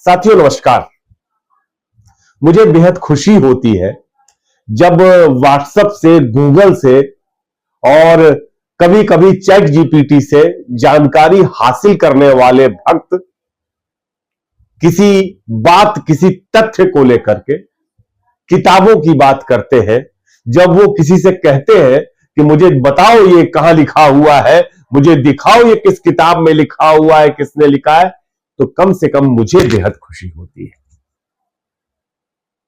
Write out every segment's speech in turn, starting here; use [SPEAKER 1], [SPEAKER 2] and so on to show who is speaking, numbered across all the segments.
[SPEAKER 1] साथियों नमस्कार। मुझे बेहद खुशी होती है जब व्हाट्सएप से, गूगल से और कभी कभी चैट जीपीटी से जानकारी हासिल करने वाले भक्त किसी बात, किसी तथ्य को लेकर के किताबों की बात करते हैं। जब वो किसी से कहते हैं कि मुझे बताओ ये कहां लिखा हुआ है, मुझे दिखाओ ये किस किताब में लिखा हुआ है, किसने लिखा है, तो कम से कम मुझे बेहद खुशी होती है।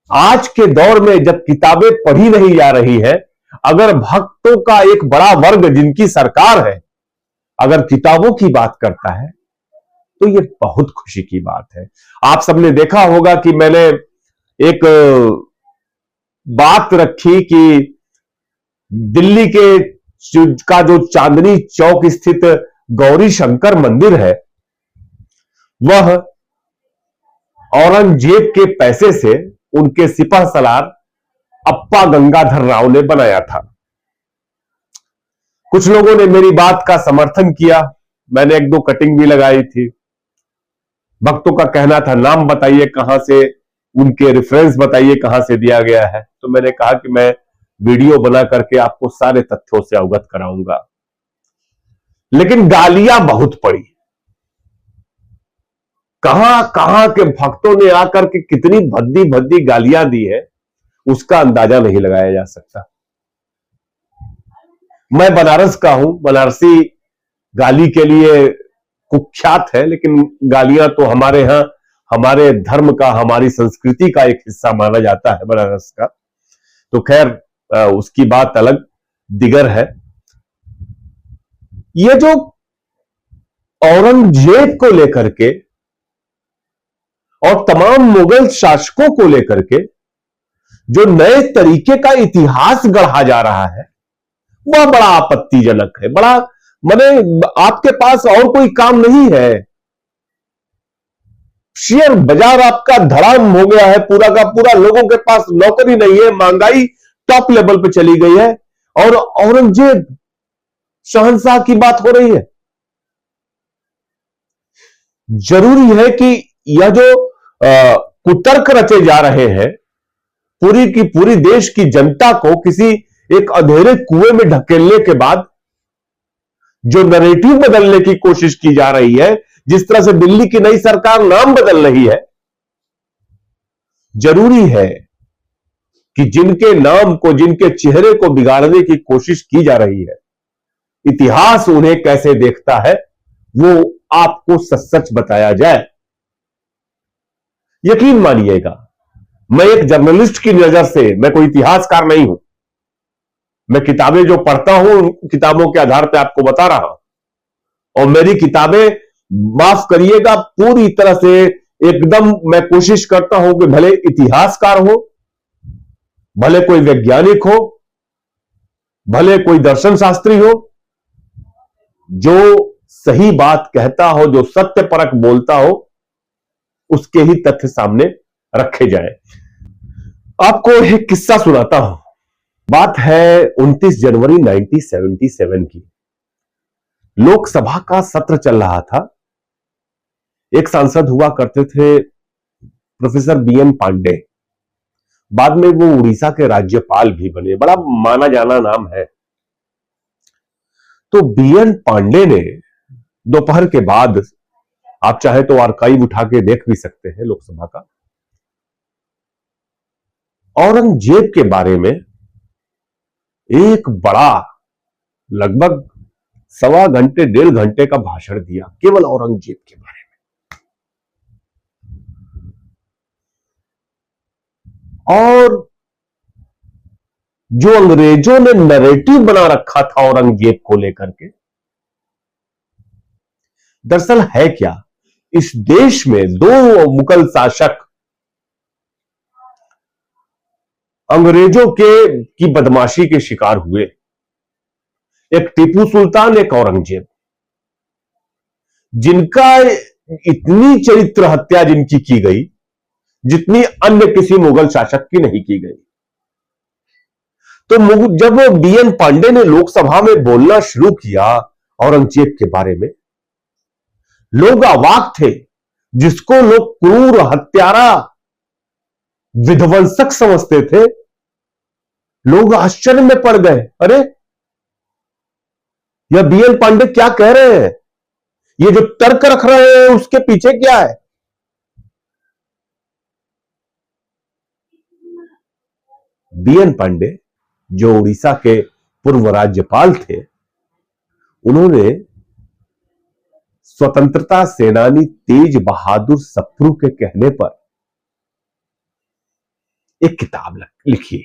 [SPEAKER 1] आज के दौर में जब किताबें पढ़ी नहीं जा रही है, अगर भक्तों का एक बड़ा वर्ग जिनकी सरकार है अगर किताबों की बात करता है तो ये बहुत खुशी की बात है। आप सबने देखा होगा कि मैंने एक बात रखी कि दिल्ली के जो चांदनी चौक स्थित गौरी शंकर मंदिर है, वह औरंगजेब के पैसे से उनके सिपह सलार अप्पा गंगाधर राव ने बनाया था। कुछ लोगों ने मेरी बात का समर्थन किया, मैंने एक दो कटिंग भी लगाई थी। भक्तों का कहना था नाम बताइए कहां से, उनके रेफरेंस बताइए कहां से दिया गया है। तो मैंने कहा कि मैं वीडियो बना करके आपको सारे तथ्यों से अवगत कराऊंगा। लेकिन गालियां बहुत पड़ी, कहां कहां के भक्तों ने आकर के कितनी भद्दी भद्दी गालियां दी है, उसका अंदाजा नहीं लगाया जा सकता। मैं बनारस का हूं, बनारसी गाली के लिए कुख्यात है, लेकिन गालियां तो हमारे यहां हमारे धर्म का, हमारी संस्कृति का एक हिस्सा माना जाता है बनारस का। तो खैर उसकी बात अलग दिगर है। ये जो औरंगजेब को लेकर के और तमाम मुगल शासकों को लेकर के जो नए तरीके का इतिहास गढ़ा जा रहा है, वह बड़ा आपत्तिजनक है। बड़ा माने आपके पास और कोई काम नहीं है, शेयर बाजार आपका धड़ाम हो गया है पूरा का पूरा, लोगों के पास नौकरी नहीं है, महंगाई टॉप लेवल पे चली गई है और औरंगजेब शहंशाह की बात हो रही है। जरूरी है कि यह जो कुतर्क रचे जा रहे हैं, पूरी की पूरी देश की जनता को किसी एक अंधेरे कुएं में ढकेलने के बाद जो नैरेटिव बदलने की कोशिश की जा रही है, जिस तरह से दिल्ली की नई सरकार नाम बदल रही है, जरूरी है कि जिनके नाम को, जिनके चेहरे को बिगाड़ने की कोशिश की जा रही है, इतिहास उन्हें कैसे देखता है वो आपको सच सच बताया जाए। यकीन मानिएगा, मैं एक जर्नलिस्ट की नजर से, मैं कोई इतिहासकार नहीं हूं, मैं किताबें जो पढ़ता हूं किताबों के आधार पर आपको बता रहा हूं। और मेरी किताबें, माफ करिएगा, पूरी तरह से एकदम मैं कोशिश करता हूं कि भले इतिहासकार हो, भले कोई वैज्ञानिक हो, भले कोई दर्शन शास्त्री हो, जो सही बात कहता हो, जो सत्य परक बोलता हो, उसके ही तथ्य सामने रखे जाए। आपको एक किस्सा सुनाता हूं। बात है 29 जनवरी 1977 की। लोकसभा का सत्र चल रहा था। एक सांसद हुआ करते थे प्रोफेसर बीएन पांडे, बाद में वो उड़ीसा के राज्यपाल भी बने, बड़ा माना जाना नाम है। तो बीएन पांडे ने दोपहर के बाद, आप चाहे तो आर्काइव उठा के देख भी सकते हैं लोकसभा का, औरंगजेब के बारे में एक बड़ा, लगभग सवा घंटे, डेढ़ घंटे का भाषण दिया, केवल औरंगजेब के बारे में। और जो अंग्रेजों ने नैरेटिव बना रखा था औरंगजेब को लेकर के, दरअसल है क्या, इस देश में दो मुगल शासक अंग्रेजों की बदमाशी के शिकार हुए, एक टीपू सुल्तान, एक औरंगजेब, जिनका इतनी चरित्र हत्या जिनकी की गई जितनी अन्य किसी मुगल शासक की नहीं की गई। तो जब वो बीएन पांडे ने लोकसभा में बोलना शुरू किया औरंगजेब के बारे में, लोग अवाक थे। जिसको लोग क्रूर, हत्यारा, विध्वंसक समझते थे, लोग आश्चर्य में पड़ गए। अरे यह बीएन पांडे क्या कह रहे हैं, ये जो तर्क रख रहे हैं उसके पीछे क्या है। बीएन पांडे जो उड़ीसा के पूर्व राज्यपाल थे, उन्होंने स्वतंत्रता सेनानी तेज बहादुर सप्रू के कहने पर एक किताब लिखी।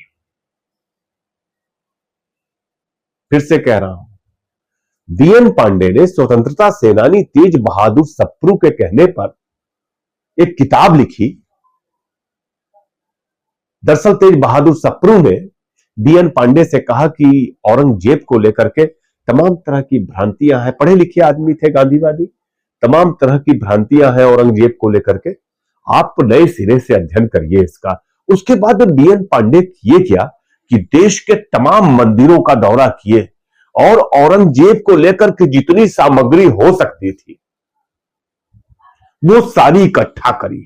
[SPEAKER 1] फिर से कह रहा हूं, बीएन पांडे ने स्वतंत्रता सेनानी तेज बहादुर सप्रू के कहने पर एक किताब लिखी। दरअसल तेज बहादुर सप्रू ने बीएन पांडे से कहा कि औरंगजेब को लेकर के तमाम तरह की भ्रांतियां हैं, पढ़े लिखे आदमी थे, गांधीवादी, तमाम तरह की भ्रांतियां हैं औरंगजेब को लेकर के, आप नए सिरे से अध्ययन करिए इसका। उसके बाद बीएन पांडे किए क्या कि देश के तमाम मंदिरों का दौरा किए और औरंगजेब को लेकर के जितनी सामग्री हो सकती थी वो सारी इकट्ठा करी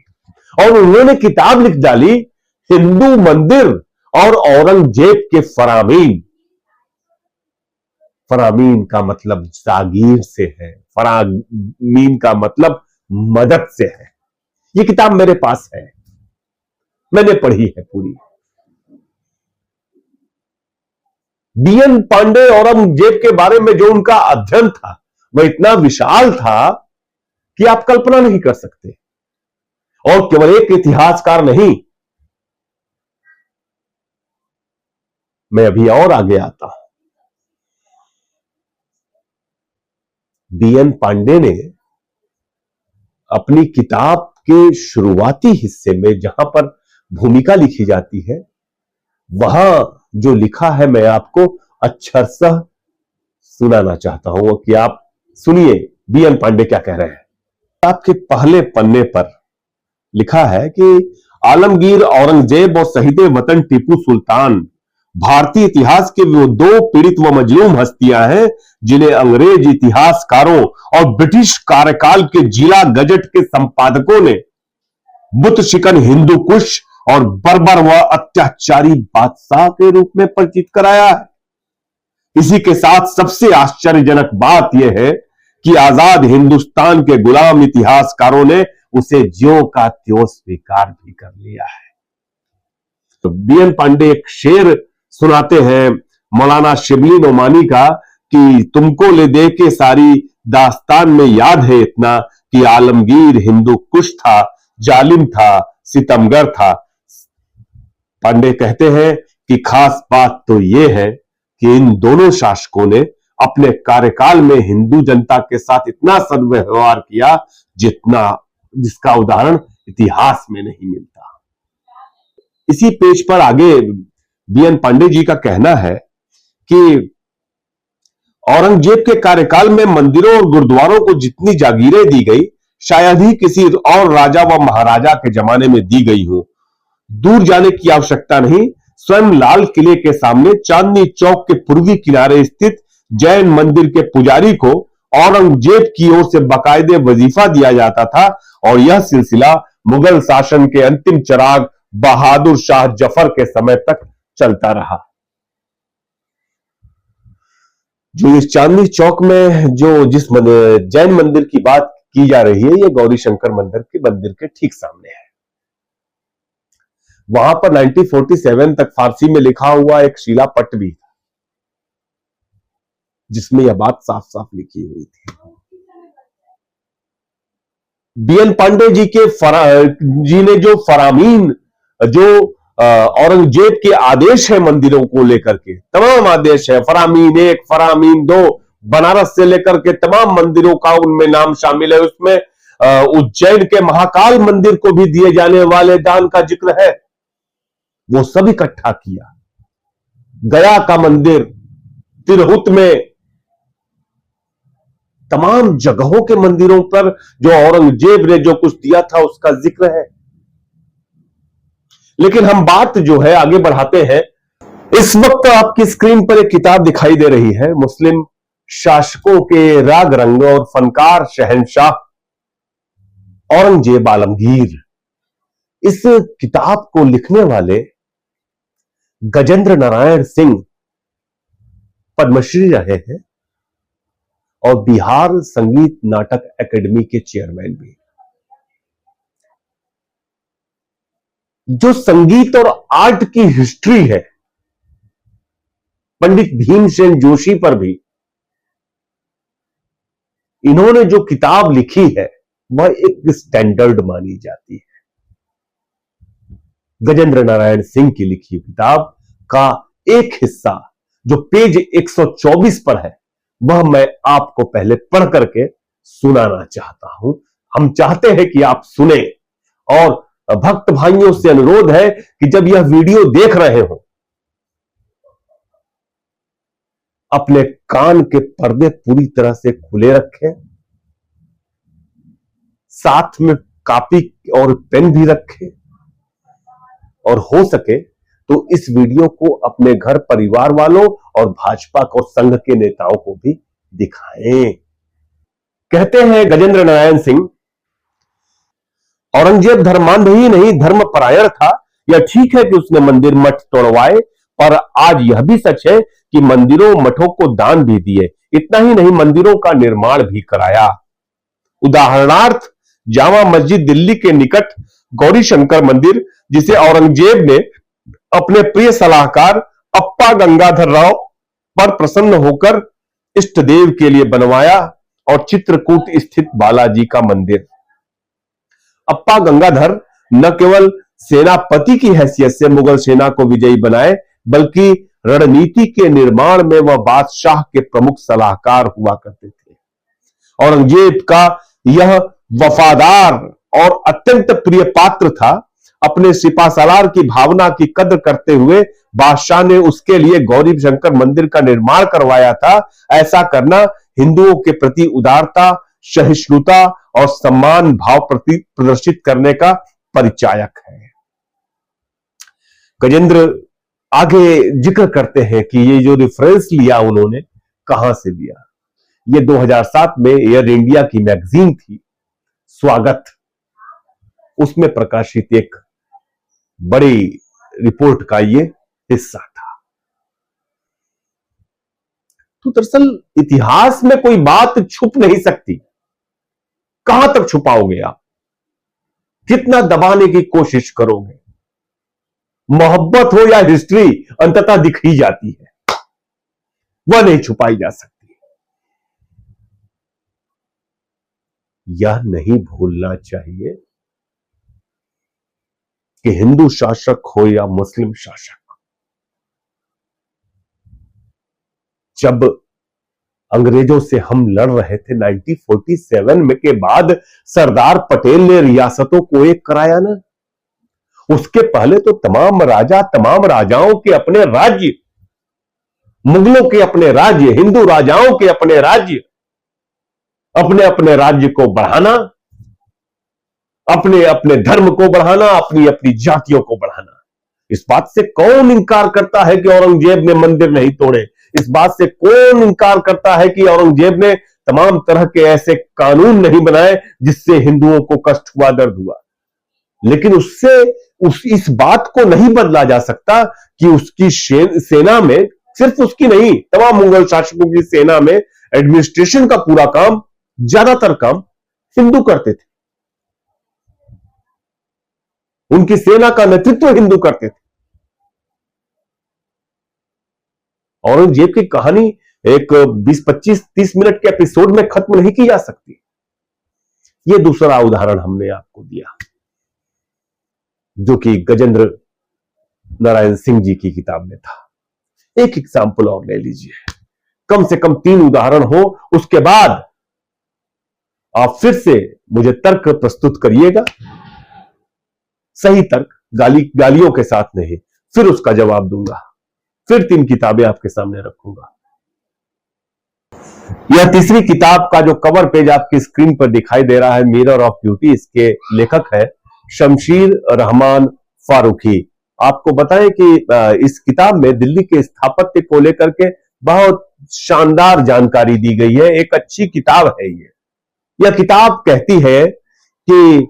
[SPEAKER 1] और उन्होंने किताब लिख डाली, हिंदू मंदिर और औरंगजेब के फरामीन। फरामीन का मतलब जागीर से है, फरामीन का मतलब मदद से है। ये किताब मेरे पास है, मैंने पढ़ी है पूरी। बीएन पांडे औरंगजेब के बारे में जो उनका अध्ययन था वह इतना विशाल था कि आप कल्पना नहीं कर सकते। और केवल एक इतिहासकार नहीं, मैं अभी और आगे आता हूं। बीएन पांडे ने अपनी किताब के शुरुआती हिस्से में जहां पर भूमिका लिखी जाती है, वहां जो लिखा है मैं आपको अक्षरशः सुनाना चाहता हूं कि आप सुनिए बीएन पांडे क्या कह रहे हैं। आपके पहले पन्ने पर लिखा है कि आलमगीर औरंगजेब और शहीद वतन टीपू सुल्तान भारतीय इतिहास के वो दो पीड़ित व मजलूम हस्तियां हैं जिन्हें अंग्रेज इतिहासकारों और ब्रिटिश कार्यकाल के जिला गजट के संपादकों ने बुत शिकन हिंदू कुश और बर्बर व अत्याचारी बादशाह के रूप में परिचित कराया है। इसी के साथ सबसे आश्चर्यजनक बात यह है कि आजाद हिंदुस्तान के गुलाम इतिहासकारों ने उसे ज्यों का त्यों स्वीकार भी कर लिया है। तो बीएन पांडे एक शेर सुनाते हैं मौलाना शिबली नोमानी का कि तुमको ले दे के सारी दास्तान में याद है इतना कि आलमगीर हिंदू कुश था, जालिम था, सितमगर था। पांडे कहते हैं कि खास बात तो यह है कि इन दोनों शासकों ने अपने कार्यकाल में हिंदू जनता के साथ इतना सद्व्यवहार किया जिसका उदाहरण इतिहास में नहीं मिलता। इसी पेज पर आगे बीएन पांडे जी का कहना है कि औरंगजेब के कार्यकाल में मंदिरों और गुरुद्वारों को जितनी जागीरें दी गई शायद ही किसी और राजा व महाराजा के जमाने में दी गई हो। दूर जाने की आवश्यकता नहीं, स्वयं लाल किले के सामने चांदनी चौक के पूर्वी किनारे स्थित जैन मंदिर के पुजारी को औरंगजेब की ओर से बाकायदे वजीफा दिया जाता था और यह सिलसिला मुगल शासन के अंतिम चिराग बहादुर शाह जफर के समय तक चलता रहा। जो इस चांदनी चौक में जिस जैन मंदिर की बात की जा रही है, यह गौरी शंकर मंदिर के ठीक सामने है। वहां पर 1947 तक फारसी में लिखा हुआ एक शिलापट भी था जिसमें यह बात साफ साफ लिखी हुई थी। बीएन पांडे जी ने जो फरामीन, जो औरंगजेब के आदेश है मंदिरों को लेकर के, तमाम आदेश है, फरामीन 1, फरामीन 2, बनारस से लेकर के तमाम मंदिरों का उनमें नाम शामिल है। उसमें उज्जैन के महाकाल मंदिर को भी दिए जाने वाले दान का जिक्र है। वो सब इकट्ठा किया। गया का मंदिर, तिरहुत में, तमाम जगहों के मंदिरों पर जो औरंगजेब ने जो कुछ दिया था उसका जिक्र है। लेकिन हम बात जो है आगे बढ़ाते हैं। इस वक्त आपकी स्क्रीन पर एक किताब दिखाई दे रही है, मुस्लिम शासकों के राग रंग और फनकार शहंशाह। औरंगजेब आलमगीर, इस किताब को लिखने वाले गजेंद्र नारायण सिंह पद्मश्री रहे हैं और बिहार संगीत नाटक एकेडमी के चेयरमैन भी। जो संगीत और आर्ट की हिस्ट्री है, पंडित भीमसेन जोशी पर भी इन्होंने जो किताब लिखी है वह एक स्टैंडर्ड मानी जाती है। गजेंद्र नारायण सिंह की लिखी किताब का एक हिस्सा जो पेज 124 पर है वह मैं आपको पहले पढ़ करके सुनाना चाहता हूं। हम चाहते हैं कि आप सुने, और भक्त भाइयों से अनुरोध है कि जब यह वीडियो देख रहे हो अपने कान के पर्दे पूरी तरह से खुले रखें, साथ में कॉपी और पेन भी रखें, और हो सके तो इस वीडियो को अपने घर परिवार वालों और भाजपा और संघ के नेताओं को भी दिखाएं। कहते हैं गजेंद्र नारायण सिंह, औरंगजेब धर्मांध ही नहीं धर्मपरायण था। यह ठीक है कि उसने मंदिर मठ तोड़वाए, पर आज यह भी सच है कि मंदिरों मठों को दान भी दिए। इतना ही नहीं, मंदिरों का निर्माण भी कराया। उदाहरणार्थ जामा मस्जिद दिल्ली के निकट गौरी शंकर मंदिर, जिसे औरंगजेब ने अपने प्रिय सलाहकार अप्पा गंगाधर राव पर प्रसन्न होकर इष्ट देव के लिए बनवाया, और चित्रकूट स्थित बालाजी का मंदिर। अप्पा गंगाधर न केवल सेनापति की हैसियत से मुगल सेना को विजयी बनाए, बल्कि रणनीति के निर्माण में वह बादशाह के प्रमुख सलाहकार हुआ करते थे। औरंगजेब का यह वफादार और अत्यंत प्रिय पात्र था। अपने सिपासालार की भावना की कद्र करते हुए बादशाह ने उसके लिए गौरी शंकर मंदिर का निर्माण करवाया था। ऐसा करना हिंदुओं के प्रति उदारता, सहिष्णुता और सम्मान भाव प्रदर्शित करने का परिचायक है। गजेंद्र आगे जिक्र करते हैं कि ये जो रेफरेंस लिया उन्होंने कहां से लिया। ये 2007 में एयर इंडिया की मैगजीन थी स्वागत, उसमें प्रकाशित एक बड़ी रिपोर्ट का ये हिस्सा था। तो दरअसल इतिहास में कोई बात छुप नहीं सकती। कहां तक छुपाओगे आप? कितना दबाने की कोशिश करोगे? मोहब्बत हो या हिस्ट्री, अंततः दिख ही जाती है, वह नहीं छुपाई जा सकती। यह नहीं भूलना चाहिए कि हिंदू शासक हो या मुस्लिम शासक, जब अंग्रेजों से हम लड़ रहे थे 1947 में के बाद सरदार पटेल ने रियासतों को एक कराया ना। उसके पहले तो तमाम राजा, तमाम राजाओं के अपने राज्य, मुगलों के अपने राज्य, हिंदू राजाओं के अपने राज्य, अपने अपने राज्य को बढ़ाना, अपने अपने धर्म को बढ़ाना, अपनी अपनी जातियों को बढ़ाना। इस बात से कौन इंकार करता है कि औरंगजेब ने मंदिर नहीं तोड़े? इस बात से कौन इंकार करता है कि औरंगजेब ने तमाम तरह के ऐसे कानून नहीं बनाए जिससे हिंदुओं को कष्ट हुआ, दर्द हुआ? लेकिन उससे इस बात को नहीं बदला जा सकता कि उसकी सेना में, सिर्फ उसकी नहीं, तमाम मुगल शासकों की सेना में एडमिनिस्ट्रेशन का पूरा काम, ज्यादातर काम हिंदू करते थे। उनकी सेना का नेतृत्व हिंदू करते थे। औरंगजेब की कहानी एक 20-25-30 मिनट के एपिसोड में खत्म नहीं की जा सकती। यह दूसरा उदाहरण हमने आपको दिया जो कि गजेंद्र नारायण सिंह जी की किताब में था। एक एग्जाम्पल और ले लीजिए, कम से कम 3 उदाहरण हो, उसके बाद आप फिर से मुझे तर्क प्रस्तुत करिएगा। सही तर्क, गालियों के साथ नहीं, फिर उसका जवाब दूंगा। फिर 3 किताबें आपके सामने रखूंगा। यह तीसरी किताब का जो कवर पेज आपकी स्क्रीन पर दिखाई दे रहा है, मिरर ऑफ ब्यूटी, इसके लेखक है शमशीर रहमान फारूकी। आपको बताएं कि इस किताब में दिल्ली के स्थापत्य को लेकर के बहुत शानदार जानकारी दी गई है। एक अच्छी किताब है ये। यह किताब कहती है कि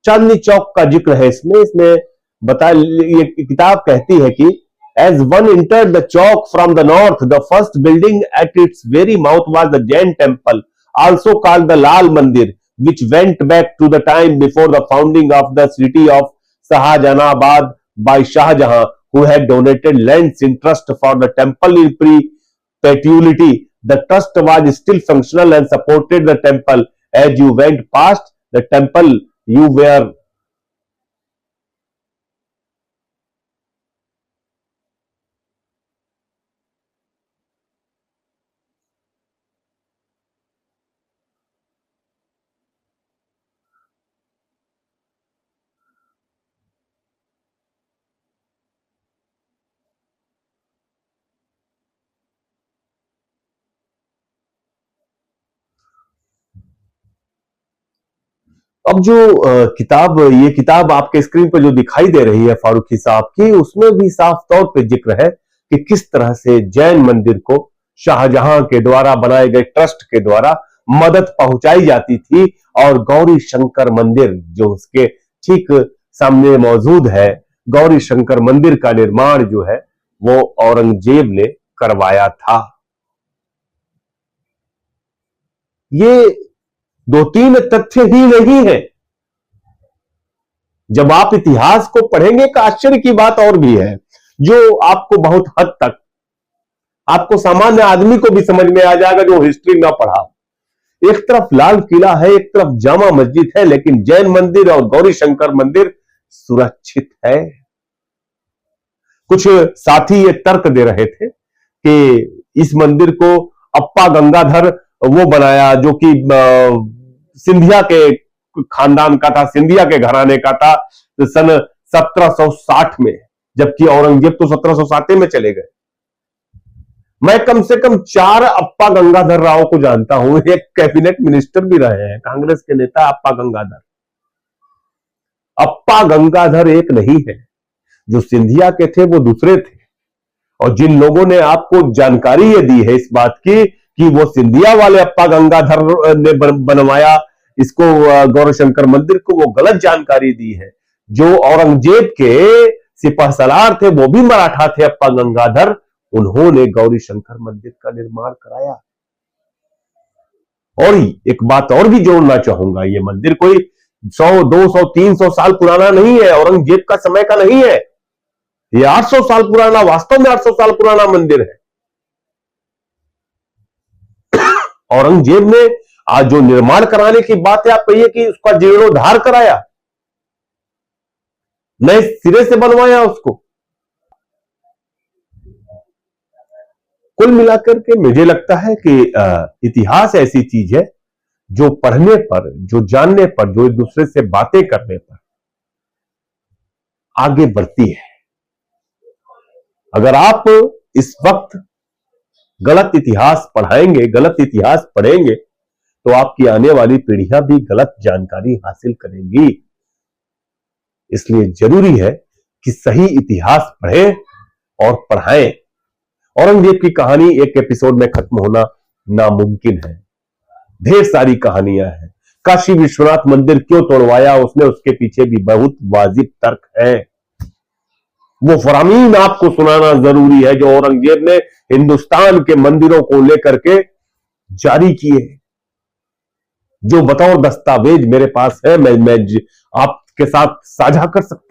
[SPEAKER 1] चांदनी चौक का जिक्र है इसमें इसमें बता, ये किताब कहती है कि as one entered the chalk from the north, the first building at its very mouth was the Jain temple, also called the Lal Mandir, which went back to the time before the founding of the city of Shahjahanabad by Shah Jahan, who had donated lands in trust for the temple in perpetuity. The trust was still functional and supported the temple. As you went past the temple, you were अब जो ये किताब आपके screen पर जो दिखाई दे रही है फारूकी साहब की, उसमें भी साफ तौर पे जिक्र है कि किस तरह से जैन मंदिर को शाहजहां के द्वारा बनाए गए ट्रस्ट के द्वारा मदद पहुंचाई जाती थी, और गौरी शंकर मंदिर जो उसके ठीक सामने मौजूद है, गौरी शंकर मंदिर का निर्माण जो है वो औरंगजेब ने करवाया था। ये दो तीन तथ्य ही नहीं है। जब आप इतिहास को पढ़ेंगे एक आश्चर्य की बात और भी है, जो आपको बहुत हद तक आपको सामान्य आदमी को भी समझ में आ जाएगा जो हिस्ट्री ना पढ़ा। एक तरफ लाल किला है, एक तरफ जामा मस्जिद है, लेकिन जैन मंदिर और गौरी शंकर मंदिर सुरक्षित है। कुछ साथी ये तर्क दे रहे थे कि इस मंदिर को अप्पा गंगाधर वो बनाया जो कि सिंधिया के खानदान का था, सिंधिया के घराने का था सन 1760 में, जबकि औरंगजेब तो 1707 में चले गए। मैं कम से कम 4 अप्पा गंगाधर राव को जानता हूं, एक कैबिनेट मिनिस्टर भी रहे हैं, कांग्रेस के नेता अप्पा गंगाधर। अप्पा गंगाधर एक नहीं है, जो सिंधिया के थे वो दूसरे थे। और जिन लोगों ने आपको जानकारी ये दी है इस बात की कि वो सिंधिया वाले अप्पा गंगाधर ने बनवाया इसको गौरीशंकर मंदिर को, वो गलत जानकारी दी है। जो औरंगजेब के सिपहसालार थे वो भी मराठा थे, अप्पा गंगाधर, उन्होंने गौरीशंकर मंदिर का निर्माण कराया। और एक बात और भी जोड़ना चाहूंगा, ये मंदिर कोई 100, 200, 300 साल पुराना नहीं है, औरंगजेब का समय का नहीं है। ये 800 साल पुराना, वास्तव में 800 साल पुराना मंदिर है। औरंगजेब ने आज जो निर्माण कराने की बात है, आप कहिए कि उसका जीर्णोद्धार कराया, नए सिरे से बनवाया उसको। कुल मिलाकर के मुझे लगता है कि इतिहास ऐसी चीज है जो पढ़ने पर, जो जानने पर, जो एक दूसरे से बातें करने पर आगे बढ़ती है। अगर आप इस वक्त गलत इतिहास पढ़ाएंगे, गलत इतिहास पढ़ेंगे, तो आपकी आने वाली पीढ़ियां भी गलत जानकारी हासिल करेंगी। इसलिए जरूरी है कि सही इतिहास पढ़ें और पढ़ाएं। औरंगजेब की कहानी एक एपिसोड में खत्म होना नामुमकिन है, ढेर सारी कहानियां हैं। काशी विश्वनाथ मंदिर क्यों तोड़वाया उसने, उसके पीछे भी बहुत वाजिब तर्क है। वो फरामीन आपको सुनाना जरूरी है जो औरंगजेब ने हिंदुस्तान के मंदिरों को लेकर के जारी किए, जो बतौर दस्तावेज मेरे पास है, मैं आपके साथ साझा कर सकता हूं।